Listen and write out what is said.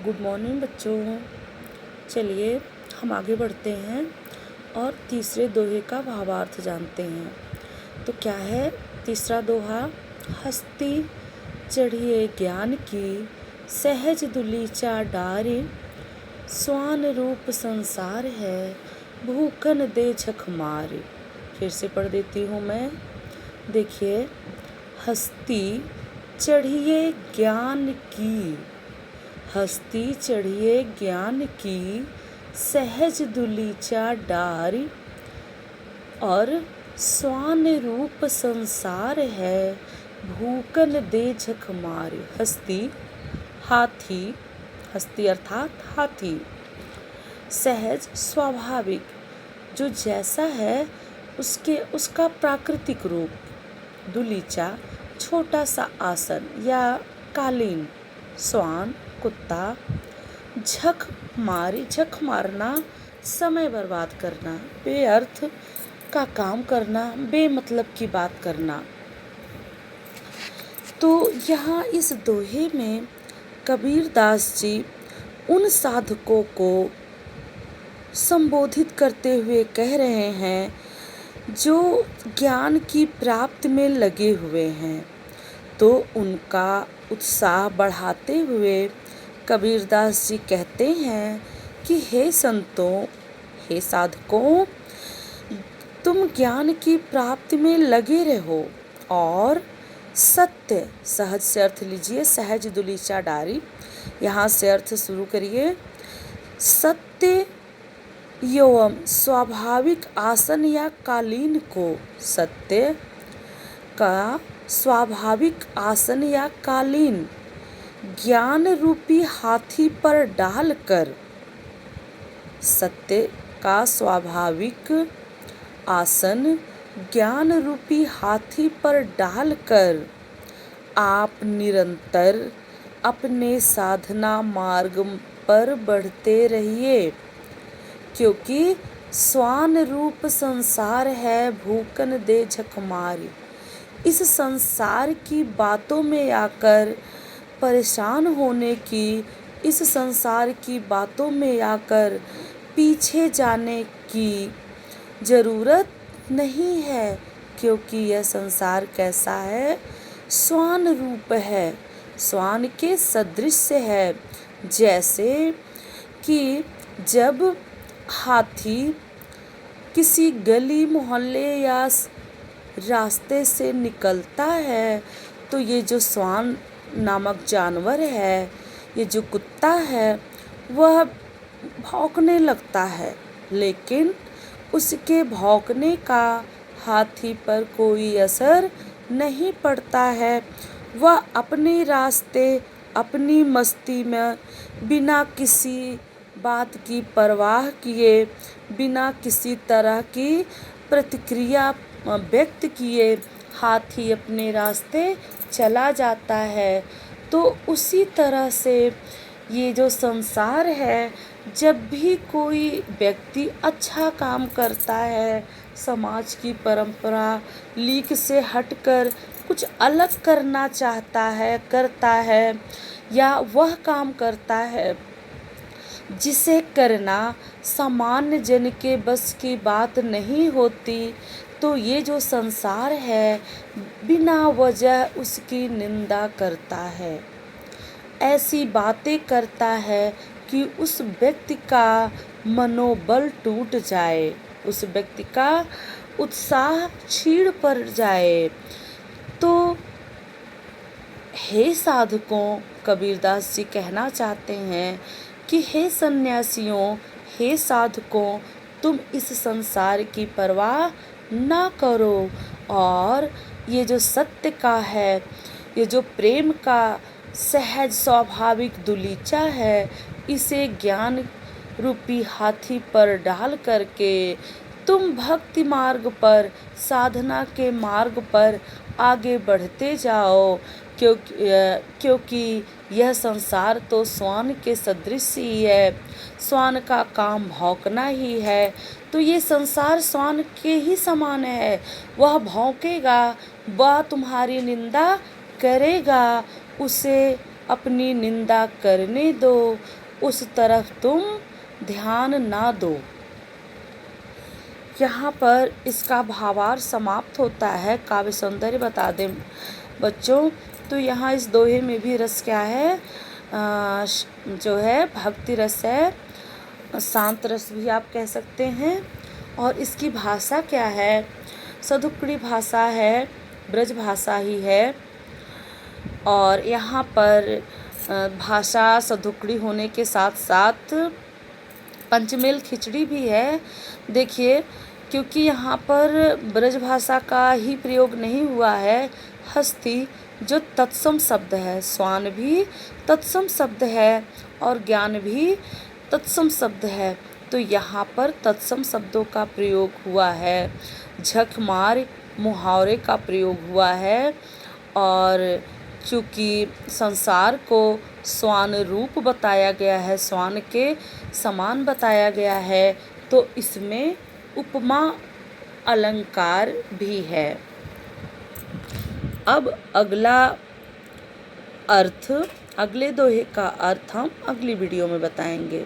Good morning बच्चों। चलिए हम आगे बढ़ते हैं और तीसरे दोहे का भावार्थ जानते हैं। तो क्या है तीसरा दोहा? हस्ती चढ़िए ज्ञान की, सहज दुलीचा डारे, स्वान रूप संसार है, भूखन दे झक मारे। फिर से पढ़ देती हूँ मैं। देखिए, हस्ती चढ़िए ज्ञान की, हस्ती चढ़िए ज्ञान की, सहज दुलीचा डारी, और स्वान रूप संसार है, भूकन दे झक मारे। हस्ती हाथी, हस्ती अर्थात हाथी। सहज स्वाभाविक, जो जैसा है उसका प्राकृतिक रूप। दुलीचा छोटा सा आसन या कालीन। स्वान कुत्ता। झक मारी, झक मारना समय बर्बाद करना, बेअर्थ का काम करना, बेमतलब की बात करना। तो यहाँ इस दोहे में कबीरदास जी उन साधकों को संबोधित करते हुए कह रहे हैं जो ज्ञान की प्राप्ति में लगे हुए हैं। तो उनका उत्साह बढ़ाते हुए कबीरदास जी कहते हैं कि हे संतों, हे साधकों, तुम ज्ञान की प्राप्ति में लगे रहो और सत्य, सहज से अर्थ लीजिए, सहज दुलीचा डारी, यहाँ से अर्थ शुरू करिए। सत्य एवं स्वाभाविक आसन या कालीन को, सत्य का स्वाभाविक आसन या कालीन ज्ञान रूपी हाथी पर डालकर, सत्य का स्वाभाविक आसन ज्ञान रूपी हाथी पर डालकर आप निरंतर अपने साधना मार्ग पर बढ़ते रहिए, क्योंकि स्वान रूप संसार है, भूकन दे झक मारी। इस संसार की बातों में आकर परेशान होने की, इस संसार की बातों में आकर पीछे जाने की ज़रूरत नहीं है, क्योंकि यह संसार कैसा है? स्वान रूप है, स्वान के सदृश है। जैसे कि जब हाथी किसी गली मोहल्ले या रास्ते से निकलता है तो ये जो स्वान नामक जानवर है, ये जो कुत्ता है, वह भौंकने लगता है, लेकिन उसके भौंकने का हाथी पर कोई असर नहीं पड़ता है। वह अपने रास्ते, अपनी मस्ती में बिना किसी बात की परवाह किए, बिना किसी तरह की प्रतिक्रिया व्यक्त किए हाथी अपने रास्ते चला जाता है। तो उसी तरह से ये जो संसार है, जब भी कोई व्यक्ति अच्छा काम करता है, समाज की परंपरा लीक से हटकर कुछ अलग करना चाहता है, करता है, या वह काम करता है जिसे करना सामान्य जन के बस की बात नहीं होती, तो ये जो संसार है बिना वजह उसकी निंदा करता है, ऐसी बातें करता है कि उस व्यक्ति का मनोबल टूट जाए, उस व्यक्ति का उत्साह क्षीण पड़ जाए। तो हे साधकों, कबीरदास जी कहना चाहते हैं कि हे सन्यासियों, हे साधकों, तुम इस संसार की परवाह ना करो, और ये जो सत्य का है, ये जो प्रेम का सहज स्वाभाविक दुलीचा है, इसे ज्ञान रूपी हाथी पर डाल करके तुम भक्ति मार्ग पर, साधना के मार्ग पर आगे बढ़ते जाओ, क्योंकि यह संसार तो श्वान के सदृश ही है, श्वान का काम भौंकना ही है। तो ये संसार श्वान के ही समान है, वह भौंकेगा, वह तुम्हारी निंदा करेगा, उसे अपनी निंदा करने दो, उस तरफ तुम ध्यान ना दो। यहाँ पर इसका भावार्थ समाप्त होता है। काव्य सौंदर्य बता दें बच्चों, तो यहाँ इस दोहे में भी रस क्या है, जो है भक्ति रस है, शांत रस भी आप कह सकते हैं। और इसकी भाषा क्या है, सदुक्कड़ी भाषा है, ब्रज भाषा ही है। और यहाँ पर भाषा सदुक्कड़ी होने के साथ साथ पंचमेल खिचड़ी भी है। देखिए, क्योंकि यहाँ पर ब्रज भाषा का ही प्रयोग नहीं हुआ है, हस्ती जो तत्सम शब्द है, स्वान भी तत्सम शब्द है और ज्ञान भी तत्सम शब्द है, तो यहाँ पर तत्सम शब्दों का प्रयोग हुआ है। झक मार मुहावरे का प्रयोग हुआ है। और चूँकि संसार को स्वान रूप बताया गया है, स्वान के समान बताया गया है, तो इसमें उपमा अलंकार भी है। अब अगला अर्थ, अगले दोहे का अर्थ हम अगली वीडियो में बताएंगे।